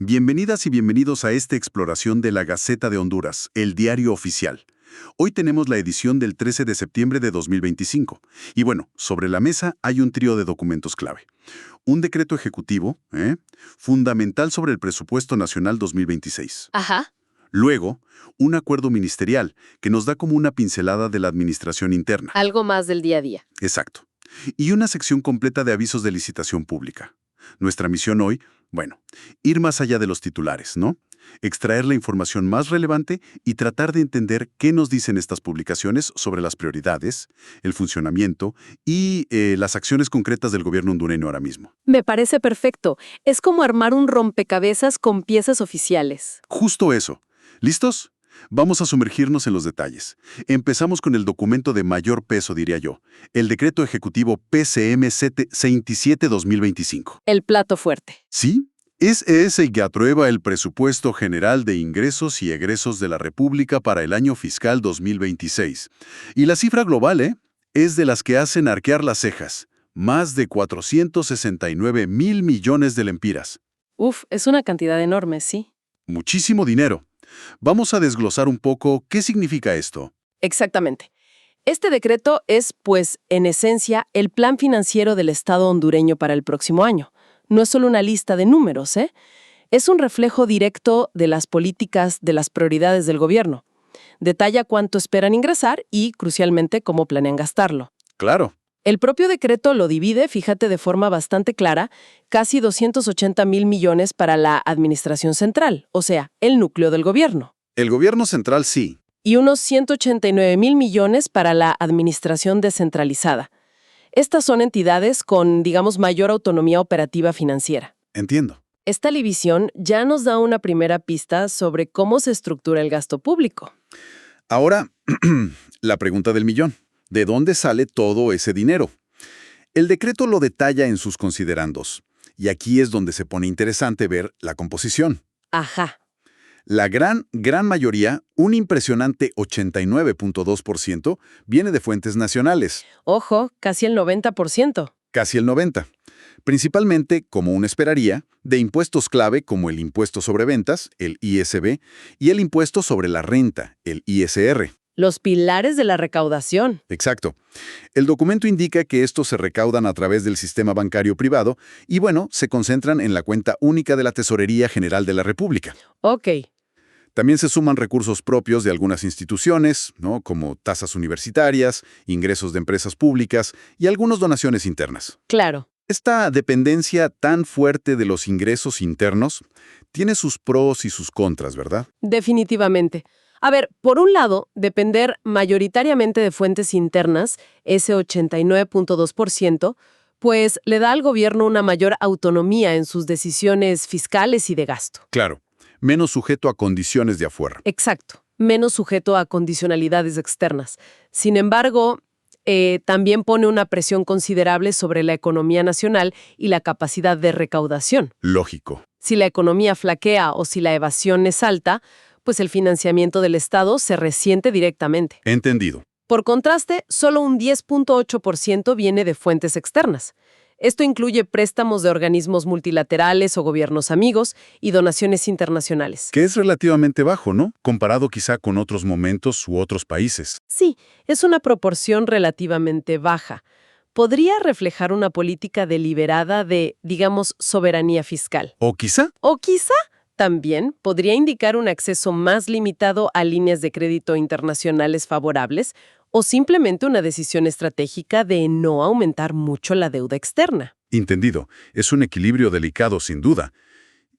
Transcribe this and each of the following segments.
Bienvenidas y bienvenidos a esta exploración de la Gaceta de Honduras, el diario oficial. Hoy tenemos la edición del 13 de septiembre de 2025. Y bueno, sobre la mesa hay un trío de documentos clave. Un decreto ejecutivo, fundamental sobre el presupuesto nacional 2026. Ajá. Luego, un acuerdo ministerial que nos da como una pincelada de la administración interna. Algo más del día a día. Exacto. Y una sección completa de avisos de licitación pública. Nuestra misión hoy, bueno, ir más allá de los titulares, ¿no? Extraer la información más relevante y tratar de entender qué nos dicen estas publicaciones sobre las prioridades, el funcionamiento y las acciones concretas del gobierno hondureño ahora mismo. Me parece perfecto. Es como armar un rompecabezas con piezas oficiales. Justo eso. ¿Listos? Vamos a sumergirnos en los detalles. Empezamos con el documento de mayor peso, diría yo, el Decreto Ejecutivo PCM 27-2025. El plato fuerte. ¿Sí? Es ese que aprueba el Presupuesto General de Ingresos y Egresos de la República para el año fiscal 2026. Y la cifra global, es de las que hacen arquear las cejas. Más de 469 mil millones de lempiras. Uf, es una cantidad enorme, sí. Muchísimo dinero. Vamos a desglosar un poco qué significa esto. Exactamente. Este decreto es, pues, en esencia, el plan financiero del Estado hondureño para el próximo año. No es solo una lista de números, Es un reflejo directo de las políticas, de las prioridades del gobierno. Detalla cuánto esperan ingresar y, crucialmente, cómo planean gastarlo. Claro. El propio decreto lo divide, fíjate, de forma bastante clara, casi 280 mil millones para la administración central, o sea, el núcleo del gobierno. El gobierno central sí. Y unos 189 mil millones para la administración descentralizada. Estas son entidades con, digamos, mayor autonomía operativa financiera. Entiendo. Esta división ya nos da una primera pista sobre cómo se estructura el gasto público. Ahora, la pregunta del millón. ¿De dónde sale todo ese dinero? El decreto lo detalla en sus considerandos. Y aquí es donde se pone interesante ver la composición. Ajá. La gran mayoría, un impresionante 89.2%, viene de fuentes nacionales. Ojo, casi el 90%. Casi el 90%. Principalmente, como uno esperaría, de impuestos clave como el impuesto sobre ventas, el ISB, y el impuesto sobre la renta, el ISR. Los pilares de la recaudación. Exacto. El documento indica que estos se recaudan a través del sistema bancario privado y, bueno, se concentran en la cuenta única de la Tesorería General de la República. Ok. También se suman recursos propios de algunas instituciones, ¿no?, como tasas universitarias, ingresos de empresas públicas y algunas donaciones internas. Claro. Esta dependencia tan fuerte de los ingresos internos tiene sus pros y sus contras, ¿verdad? Definitivamente. A ver, por un lado, depender mayoritariamente de fuentes internas, ese 89.2%, pues le da al gobierno una mayor autonomía en sus decisiones fiscales y de gasto. Claro, menos sujeto a condiciones de afuera. Exacto, menos sujeto a condicionalidades externas. Sin embargo, también pone una presión considerable sobre la economía nacional y la capacidad de recaudación. Lógico. Si la economía flaquea o si la evasión es alta, pues el financiamiento del Estado se resiente directamente. Entendido. Por contraste, solo un 10.8% viene de fuentes externas. Esto incluye préstamos de organismos multilaterales o gobiernos amigos y donaciones internacionales. Que es relativamente bajo, ¿no? Comparado quizá con otros momentos u otros países. Sí, es una proporción relativamente baja. Podría reflejar una política deliberada de, digamos, soberanía fiscal. O quizá También podría indicar un acceso más limitado a líneas de crédito internacionales favorables o simplemente una decisión estratégica de no aumentar mucho la deuda externa. Entendido. Es un equilibrio delicado, sin duda.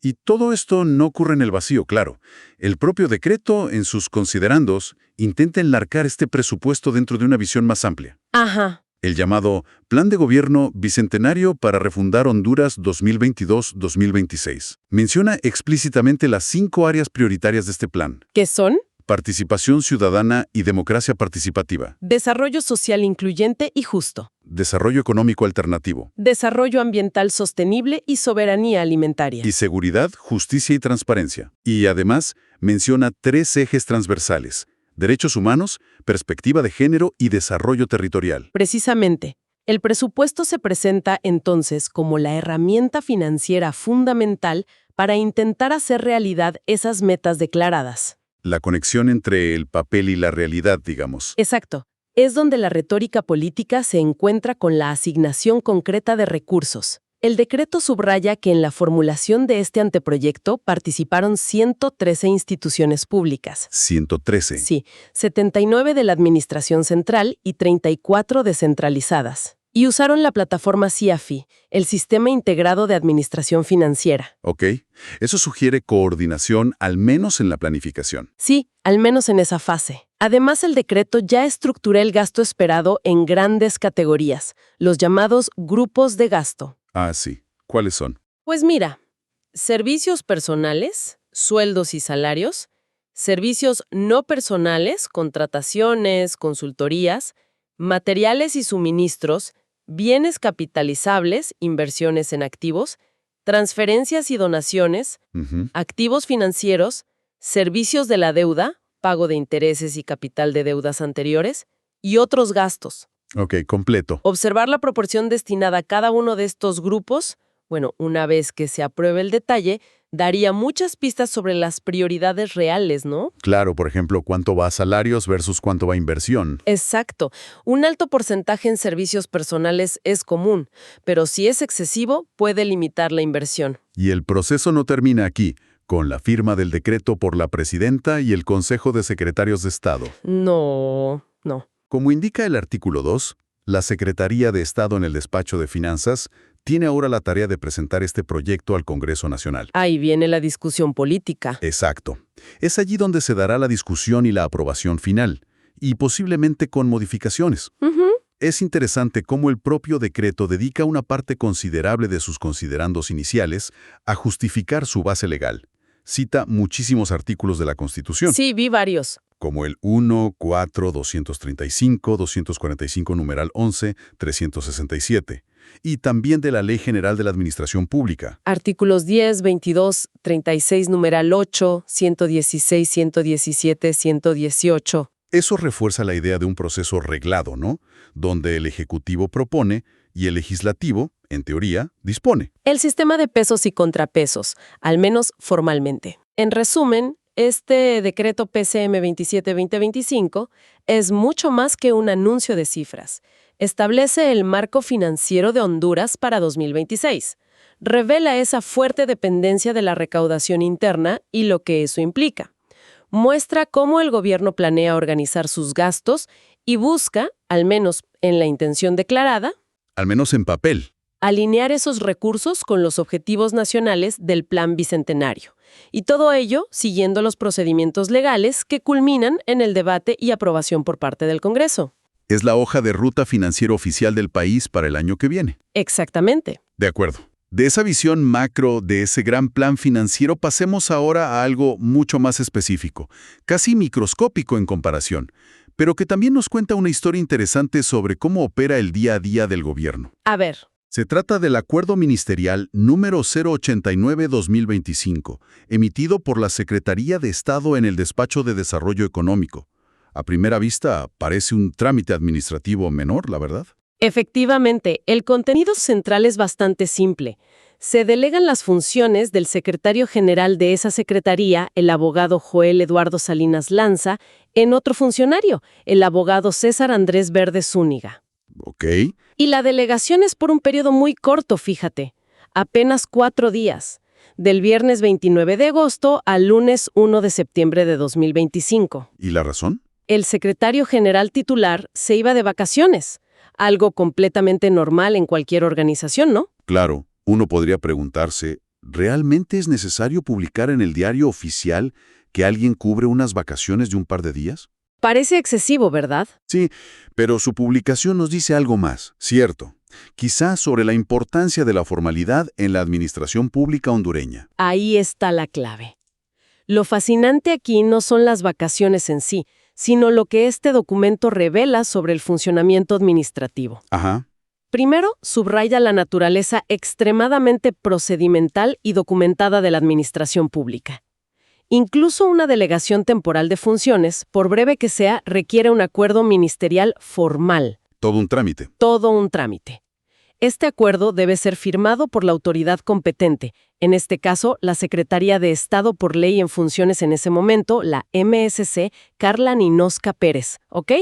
Y todo esto no ocurre en el vacío, claro. El propio decreto, en sus considerandos, intenta enmarcar este presupuesto dentro de una visión más amplia. Ajá. El llamado Plan de Gobierno Bicentenario para Refundar Honduras 2022-2026. Menciona explícitamente las 5 áreas prioritarias de este plan. ¿Qué son? Participación ciudadana y democracia participativa. Desarrollo social incluyente y justo. Desarrollo económico alternativo. Desarrollo ambiental sostenible y soberanía alimentaria. Y seguridad, justicia y transparencia. Y además menciona 3 ejes transversales: derechos humanos, perspectiva de género y desarrollo territorial. Precisamente, el presupuesto se presenta entonces como la herramienta financiera fundamental para intentar hacer realidad esas metas declaradas. La conexión entre el papel y la realidad, digamos. Exacto. Es donde la retórica política se encuentra con la asignación concreta de recursos. El decreto subraya que en la formulación de este anteproyecto participaron 113 instituciones públicas. 113. Sí, 79 de la Administración Central y 34 descentralizadas. Y usaron la plataforma CIAFI, el Sistema Integrado de Administración Financiera. Ok. Eso sugiere coordinación, al menos en la planificación. Sí, al menos en esa fase. Además, el decreto ya estructura el gasto esperado en grandes categorías, los llamados grupos de gasto. Ah, sí. ¿Cuáles son? Pues mira, servicios personales, sueldos y salarios, servicios no personales, contrataciones, consultorías, materiales y suministros, bienes capitalizables, inversiones en activos, transferencias y donaciones, Ujú. activos financieros, servicios de la deuda, pago de intereses y capital de deudas anteriores, y otros gastos. Ok, completo. Observar la proporción destinada a cada uno de estos grupos, bueno, una vez que se apruebe el detalle, daría muchas pistas sobre las prioridades reales, ¿no? Claro, por ejemplo, cuánto va a salarios versus cuánto va a inversión. Exacto. Un alto porcentaje en servicios personales es común, pero si es excesivo, puede limitar la inversión. Y el proceso no termina aquí, con la firma del decreto por la presidenta y el Consejo de Secretarios de Estado. No. Como indica el artículo 2, la Secretaría de Estado en el Despacho de Finanzas tiene ahora la tarea de presentar este proyecto al Congreso Nacional. Ahí viene la discusión política. Exacto. Es allí donde se dará la discusión y la aprobación final, y posiblemente con modificaciones. Ujú. Es interesante cómo el propio decreto dedica una parte considerable de sus considerandos iniciales a justificar su base legal. Cita muchísimos artículos de la Constitución, Sí, vi varios. como el 1, 4, 235, 245 numeral 11, 367, y también de la Ley General de la Administración Pública. Artículos 10, 22, 36, numeral 8, 116, 117, 118. Eso refuerza la idea de un proceso reglado, ¿no? Donde el Ejecutivo propone y el Legislativo, en teoría, dispone. El sistema de pesos y contrapesos, al menos formalmente. En resumen, este decreto PCM 27-2025 es mucho más que un anuncio de cifras. Establece el marco financiero de Honduras para 2026. Revela esa fuerte dependencia de la recaudación interna y lo que eso implica. Muestra cómo el gobierno planea organizar sus gastos y busca, al menos en la intención declarada, Al menos en papel. alinear esos recursos con los objetivos nacionales del Plan Bicentenario. Y todo ello siguiendo los procedimientos legales que culminan en el debate y aprobación por parte del Congreso. Es la hoja de ruta financiera oficial del país para el año que viene. Exactamente. De acuerdo. De esa visión macro de ese gran plan financiero pasemos ahora a algo mucho más específico, casi microscópico en comparación, pero que también nos cuenta una historia interesante sobre cómo opera el día a día del gobierno. A ver, Se trata del Acuerdo Ministerial número 089-2025, emitido por la Secretaría de Estado en el Despacho de Desarrollo Económico. A primera vista, parece un trámite administrativo menor, la verdad. efectivamente, el contenido central es bastante simple. Se delegan las funciones del secretario general de esa secretaría, el abogado Joel Eduardo Salinas Lanza, en otro funcionario, el abogado César Andrés Verde Zúñiga. Ok. Y la delegación es por un periodo muy corto, fíjate, apenas 4 días, del viernes 29 de agosto al lunes 1 de septiembre de 2025. ¿Y la razón? El secretario general titular se iba de vacaciones, algo completamente normal en cualquier organización, ¿no? Claro, uno podría preguntarse, ¿realmente es necesario publicar en el diario oficial que alguien cubre unas vacaciones de un par de días? Parece excesivo, ¿verdad? Sí, pero su publicación nos dice algo más, cierto. Quizás sobre la importancia de la formalidad en la administración pública hondureña. Ahí está la clave. Lo fascinante aquí no son las vacaciones en sí, sino lo que este documento revela sobre el funcionamiento administrativo. Ajá. Primero, subraya la naturaleza extremadamente procedimental y documentada de la administración pública. Incluso una delegación temporal de funciones, por breve que sea, requiere un acuerdo ministerial formal. Todo un trámite. Todo un trámite. Este acuerdo debe ser firmado por la autoridad competente, En este caso, la Secretaría de Estado por Ley en funciones en ese momento, la MSC, Carla Ninosca Pérez, ¿ok?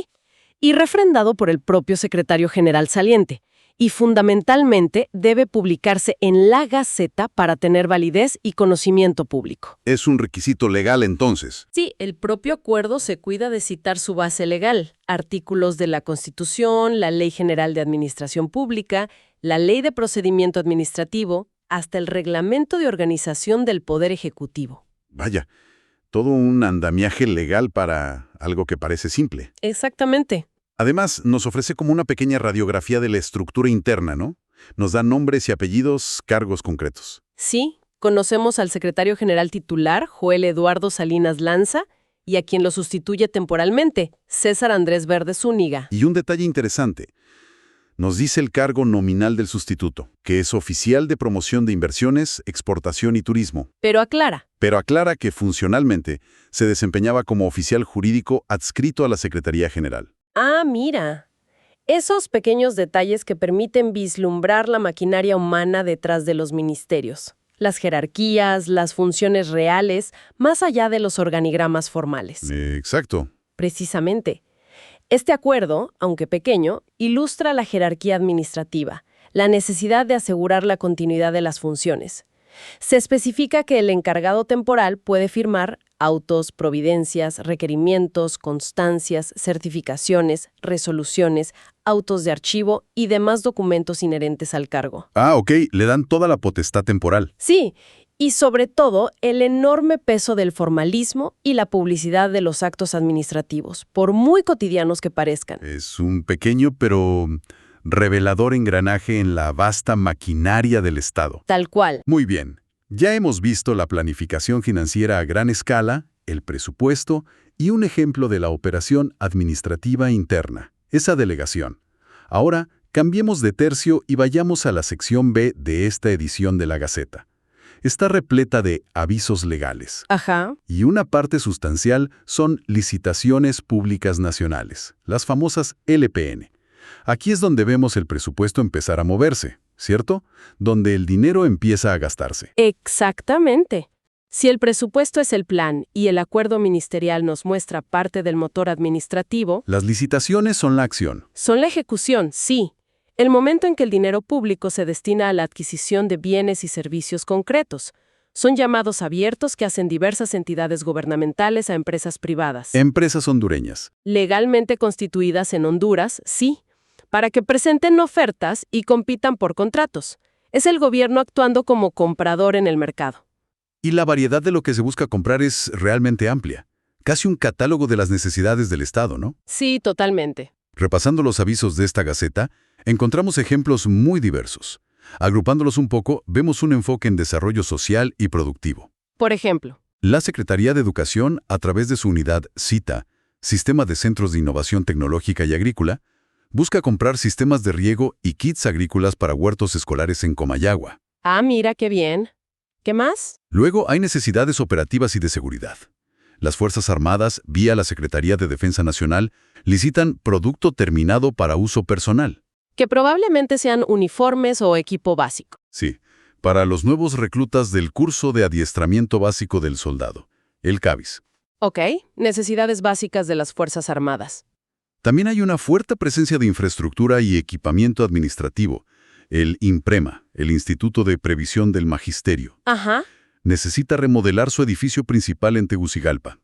Y refrendado por el propio secretario general saliente. Y fundamentalmente debe publicarse en la Gaceta para tener validez y conocimiento público. Es un requisito legal entonces. Sí, el propio acuerdo se cuida de citar su base legal, artículos de la Constitución, la Ley General de Administración Pública, la Ley de Procedimiento Administrativo, hasta el Reglamento de Organización del Poder Ejecutivo. Vaya, todo un andamiaje legal para algo que parece simple. Exactamente. Además, nos ofrece como una pequeña radiografía de la estructura interna, ¿no? Nos da nombres y apellidos, cargos concretos. Sí, conocemos al secretario general titular, Joel Eduardo Salinas Lanza, y a quien lo sustituye temporalmente, César Andrés Verde Zúñiga. Y un detalle interesante. Nos dice el cargo nominal del sustituto, que es oficial de promoción de inversiones, exportación y turismo. Pero aclara. Pero aclara que funcionalmente se desempeñaba como oficial jurídico adscrito a la Secretaría General. Ah, mira. Esos pequeños detalles que permiten vislumbrar la maquinaria humana detrás de los ministerios. Las jerarquías, las funciones reales, más allá de los organigramas formales. Exacto. Precisamente. Este acuerdo, aunque pequeño, ilustra la jerarquía administrativa, la necesidad de asegurar la continuidad de las funciones. Se especifica que el encargado temporal puede firmar autos, providencias, requerimientos, constancias, certificaciones, resoluciones, autos de archivo y demás documentos inherentes al cargo. Ah, ok, le dan toda la potestad temporal. Sí, y sobre todo el enorme peso del formalismo y la publicidad de los actos administrativos, por muy cotidianos que parezcan. Es un pequeño pero revelador engranaje en la vasta maquinaria del Estado. Tal cual. Muy bien. Ya hemos visto la planificación financiera a gran escala, el presupuesto y un ejemplo de la operación administrativa interna, esa delegación. Ahora, cambiemos de tercio y vayamos a la sección B de esta edición de la Gaceta. Está repleta de avisos legales. Ajá. Y una parte sustancial son licitaciones públicas nacionales, las famosas LPN. Aquí es donde vemos el presupuesto empezar a moverse, ¿cierto? Donde el dinero empieza a gastarse. Exactamente. Si el presupuesto es el plan y el acuerdo ministerial nos muestra parte del motor administrativo, Las licitaciones son la acción. son la ejecución, sí. El momento en que el dinero público se destina a la adquisición de bienes y servicios concretos. Son llamados abiertos que hacen diversas entidades gubernamentales a empresas privadas. Empresas hondureñas. Legalmente constituidas en Honduras, sí, para que presenten ofertas y compitan por contratos. Es el gobierno actuando como comprador en el mercado. Y la variedad de lo que se busca comprar es realmente amplia. Casi un catálogo de las necesidades del Estado, ¿no? Sí, totalmente. Repasando los avisos de esta Gaceta, encontramos ejemplos muy diversos. Agrupándolos un poco, vemos un enfoque en desarrollo social y productivo. Por ejemplo, La Secretaría de Educación, a través de su unidad CITA, Sistema de Centros de Innovación Tecnológica y Agrícola, busca comprar sistemas de riego y kits agrícolas para huertos escolares en Comayagua. ah, mira qué bien. ¿Qué más? Luego hay necesidades operativas y de seguridad. Las Fuerzas Armadas, vía la Secretaría de Defensa Nacional, licitan producto terminado para uso personal. Que probablemente sean uniformes o equipo básico. Sí, para los nuevos reclutas del Curso de Adiestramiento Básico del Soldado, el CABIS. Ok, necesidades básicas de las Fuerzas Armadas. También hay una fuerte presencia de infraestructura y equipamiento administrativo. El INPREMA, el Instituto de Previsión del Magisterio, Ajá. necesita remodelar su edificio principal en Tegucigalpa.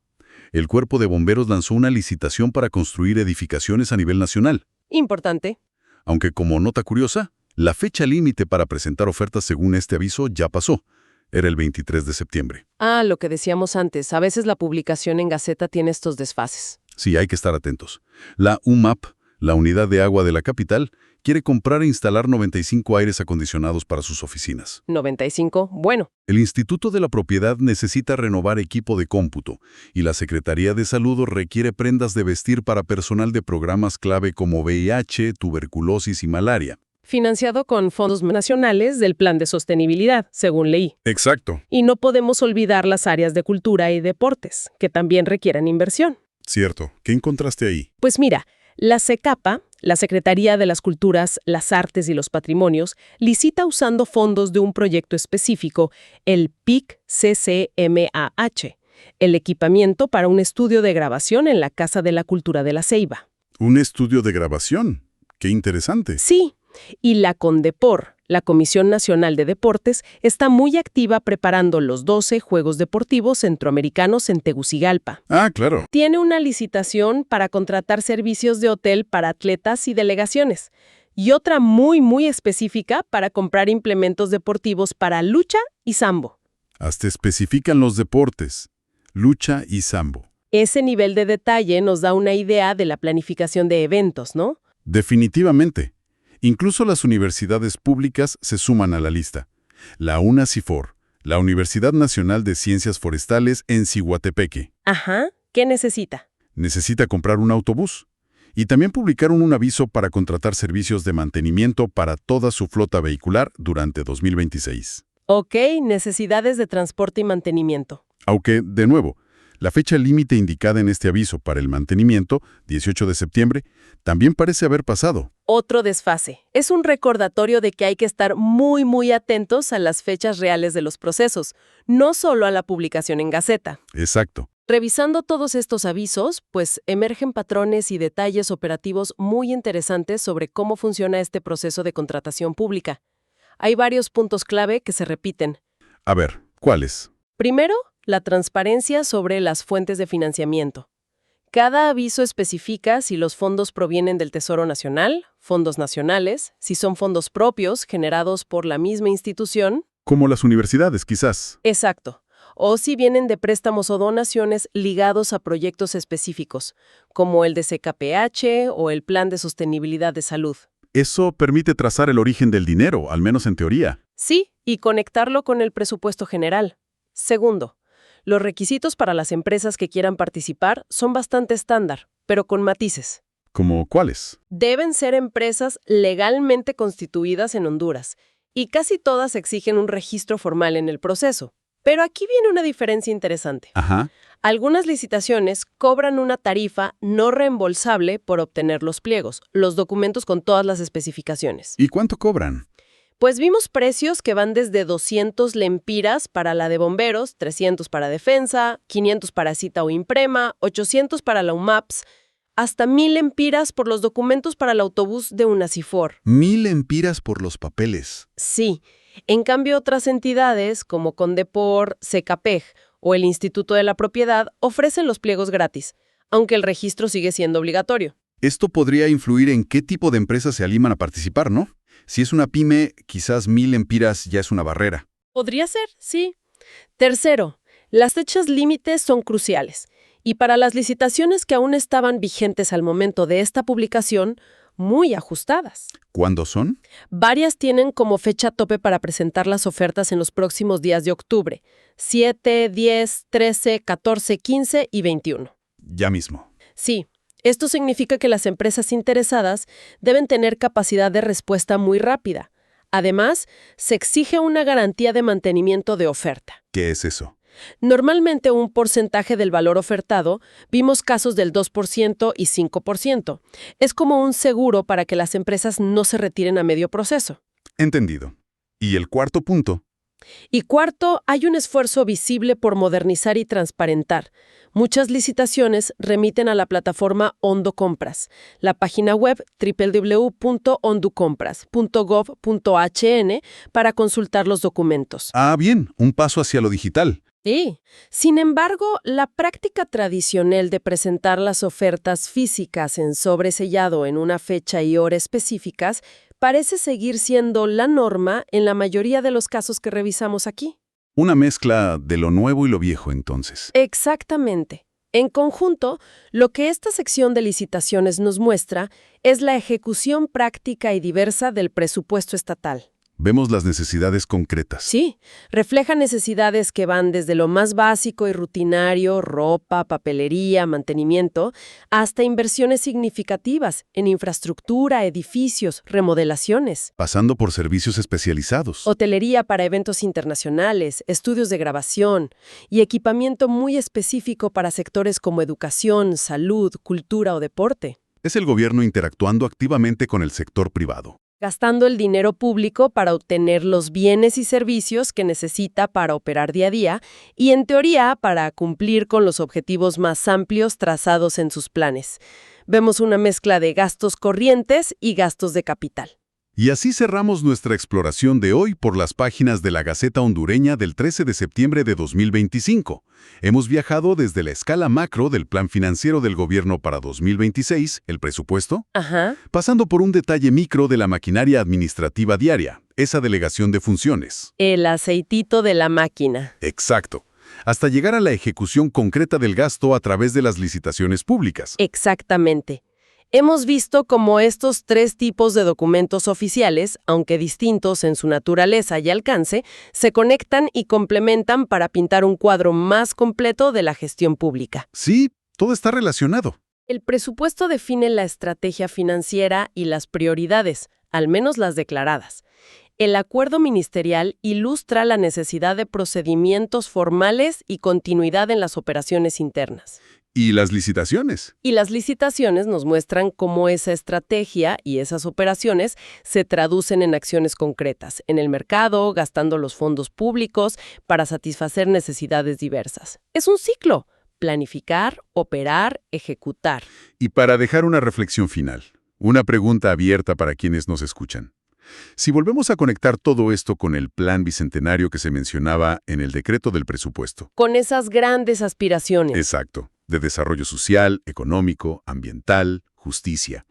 El Cuerpo de Bomberos lanzó una licitación para construir edificaciones a nivel nacional. Importante. Aunque como nota curiosa, la fecha límite para presentar ofertas según este aviso ya pasó. Era el 23 de septiembre. Ah, lo que decíamos antes, a veces la publicación en Gaceta tiene estos desfases. Sí, hay que estar atentos. La UMAP, la Unidad de Agua de la capital, quiere comprar e instalar 95 aires acondicionados para sus oficinas. 95, bueno. El Instituto de la Propiedad necesita renovar equipo de cómputo y la Secretaría de Salud requiere prendas de vestir para personal de programas clave como VIH, tuberculosis y malaria. Financiado con fondos nacionales del Plan de Sostenibilidad, según leí. Exacto. Y no podemos olvidar las áreas de cultura y deportes, que también requieren inversión. Cierto. ¿Qué encontraste ahí? Pues mira, la CECAPA, La Secretaría de las Culturas, las Artes y los Patrimonios licita usando fondos de un proyecto específico, el PIC-CCMAH, el equipamiento para un estudio de grabación en la Casa de la Cultura de La Ceiba. Un estudio de grabación. ¡Qué interesante! Sí, y la CONDEPOR, la Comisión Nacional de Deportes, está muy activa preparando los 12 Juegos Deportivos Centroamericanos en Tegucigalpa. Ah, claro. Tiene una licitación para contratar servicios de hotel para atletas y delegaciones, y otra muy específica para comprar implementos deportivos para lucha y sambo. Hasta especifican los deportes. Lucha y sambo. Ese nivel de detalle nos da una idea de la planificación de eventos, ¿no? Definitivamente. Incluso las universidades públicas se suman a la lista. La UNACIFOR, la Universidad Nacional de Ciencias Forestales en Ciguatepeque. Ajá, ¿qué necesita? Necesita comprar un autobús. Y también publicaron un aviso para contratar servicios de mantenimiento para toda su flota vehicular durante 2026. Ok, necesidades de transporte y mantenimiento. Aunque, de nuevo, la fecha límite indicada en este aviso para el mantenimiento, 18 de septiembre, también parece haber pasado. Otro desfase. Es un recordatorio de que hay que estar muy atentos a las fechas reales de los procesos, no solo a la publicación en Gaceta. Exacto. Revisando todos estos avisos, pues emergen patrones y detalles operativos muy interesantes sobre cómo funciona este proceso de contratación pública. Hay varios puntos clave que se repiten. A ver, ¿cuáles? Primero, la transparencia sobre las fuentes de financiamiento. Cada aviso especifica si los fondos provienen del Tesoro Nacional, fondos nacionales, si son fondos propios generados por la misma institución. Como las universidades, quizás. Exacto. O si vienen de préstamos o donaciones ligados a proyectos específicos, como el de CKPH o el Plan de Sostenibilidad de Salud. Eso permite trazar el origen del dinero, al menos en teoría. Sí, y conectarlo con el presupuesto general. Segundo, los requisitos para las empresas que quieran participar son bastante estándar, pero con matices. ¿Como cuáles? Deben ser empresas legalmente constituidas en Honduras, y casi todas exigen un registro formal en el proceso. Pero aquí viene una diferencia interesante. Ajá. Algunas licitaciones cobran una tarifa no reembolsable por obtener los pliegos, los documentos con todas las especificaciones. ¿Y cuánto cobran? Pues vimos precios que van desde 200 lempiras para la de bomberos, 300 para defensa, 500 para cita o imprema, 800 para la UMAPS, hasta 1000 lempiras por los documentos para el autobús de UNACIFOR. 1000 lempiras por los papeles. Sí. En cambio, otras entidades, como CONDEPOR, CECAPEG o el Instituto de la Propiedad, ofrecen los pliegos gratis, aunque el registro sigue siendo obligatorio. Esto podría influir en qué tipo de empresas se animan a participar, ¿no? Si es una pyme, quizás 1000 lempiras ya es una barrera. Podría ser, sí. Tercero, las fechas límites son cruciales. Y para las licitaciones que aún estaban vigentes al momento de esta publicación, muy ajustadas. ¿Cuándo son? Varias tienen como fecha tope para presentar las ofertas en los próximos días de octubre, 7, 10, 13, 14, 15 y 21. Ya mismo. Sí, esto significa que las empresas interesadas deben tener capacidad de respuesta muy rápida. Además, se exige una garantía de mantenimiento de oferta. ¿Qué es eso? Normalmente un porcentaje del valor ofertado, vimos casos del 2% y 5%. Es como un seguro para que las empresas no se retiren a medio proceso. Entendido. ¿Y el cuarto punto? Y cuarto, hay un esfuerzo visible por modernizar y transparentar. Muchas licitaciones remiten a la plataforma Hondo Compras, la página web www.hondocompras.gov.hn para consultar los documentos. Ah, bien, un paso hacia lo digital. Sí. Sin embargo, la práctica tradicional de presentar las ofertas físicas en sobresellado en una fecha y hora específicas parece seguir siendo la norma en la mayoría de los casos que revisamos aquí. Una mezcla de lo nuevo y lo viejo, entonces. Exactamente. En conjunto, lo que esta sección de licitaciones nos muestra es la ejecución práctica y diversa del presupuesto estatal. Vemos las necesidades concretas. Sí, refleja necesidades que van desde lo más básico y rutinario, ropa, papelería, mantenimiento, hasta inversiones significativas en infraestructura, edificios, remodelaciones. Pasando por servicios especializados. Hotelería para eventos internacionales, estudios de grabación y equipamiento muy específico para sectores como educación, salud, cultura o deporte. Es el gobierno interactuando activamente con el sector privado. Gastando el dinero público para obtener los bienes y servicios que necesita para operar día a día y, en teoría, para cumplir con los objetivos más amplios trazados en sus planes. Vemos una mezcla de gastos corrientes y gastos de capital. Y así cerramos nuestra exploración de hoy por las páginas de la Gaceta Hondureña del 13 de septiembre de 2025. Hemos viajado desde la escala macro del Plan Financiero del Gobierno para 2026, el presupuesto, Ajá. pasando por un detalle micro de la maquinaria administrativa diaria, esa delegación de funciones. El aceitito de la máquina. Exacto. Hasta llegar a la ejecución concreta del gasto a través de las licitaciones públicas. Exactamente. Hemos visto cómo estos tres tipos de documentos oficiales, aunque distintos en su naturaleza y alcance, se conectan y complementan para pintar un cuadro más completo de la gestión pública. Sí, todo está relacionado. El presupuesto define la estrategia financiera y las prioridades, al menos las declaradas. El acuerdo ministerial ilustra la necesidad de procedimientos formales y continuidad en las operaciones internas. ¿Y las licitaciones? Y las licitaciones nos muestran cómo esa estrategia y esas operaciones se traducen en acciones concretas, en el mercado, gastando los fondos públicos para satisfacer necesidades diversas. Es un ciclo: planificar, operar, ejecutar. Y para dejar una reflexión final, una pregunta abierta para quienes nos escuchan. Si volvemos a conectar todo esto con el plan bicentenario que se mencionaba en el decreto del presupuesto. Con esas grandes aspiraciones. Exacto, de desarrollo social, económico, ambiental, justicia.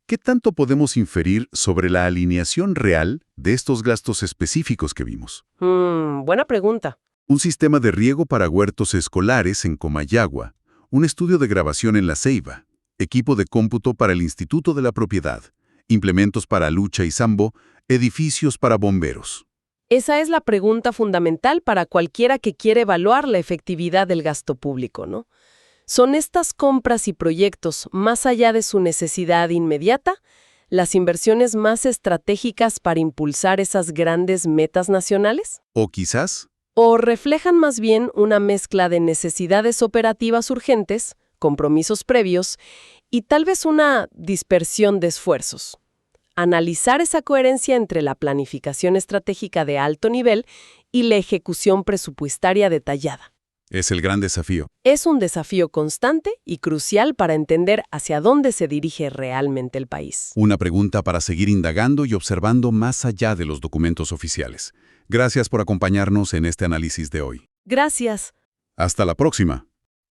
¿Qué tanto podemos inferir sobre la alineación real de estos gastos específicos que vimos? Buena pregunta. Un sistema de riego para huertos escolares en Comayagua, un estudio de grabación en La Ceiba, equipo de cómputo para el Instituto de la Propiedad, implementos para Lucha y Sambo, edificios para bomberos. Esa es la pregunta fundamental para cualquiera que quiere evaluar la efectividad del gasto público, ¿no? ¿Son estas compras y proyectos, más allá de su necesidad inmediata, las inversiones más estratégicas para impulsar esas grandes metas nacionales? O quizás, ¿O reflejan más bien una mezcla de necesidades operativas urgentes, compromisos previos y tal vez una dispersión de esfuerzos? Analizar esa coherencia entre la planificación estratégica de alto nivel y la ejecución presupuestaria detallada. es el gran desafío. Es un desafío constante y crucial para entender hacia dónde se dirige realmente el país. Una pregunta para seguir indagando y observando más allá de los documentos oficiales. Gracias por acompañarnos en este análisis de hoy. Gracias. Hasta la próxima.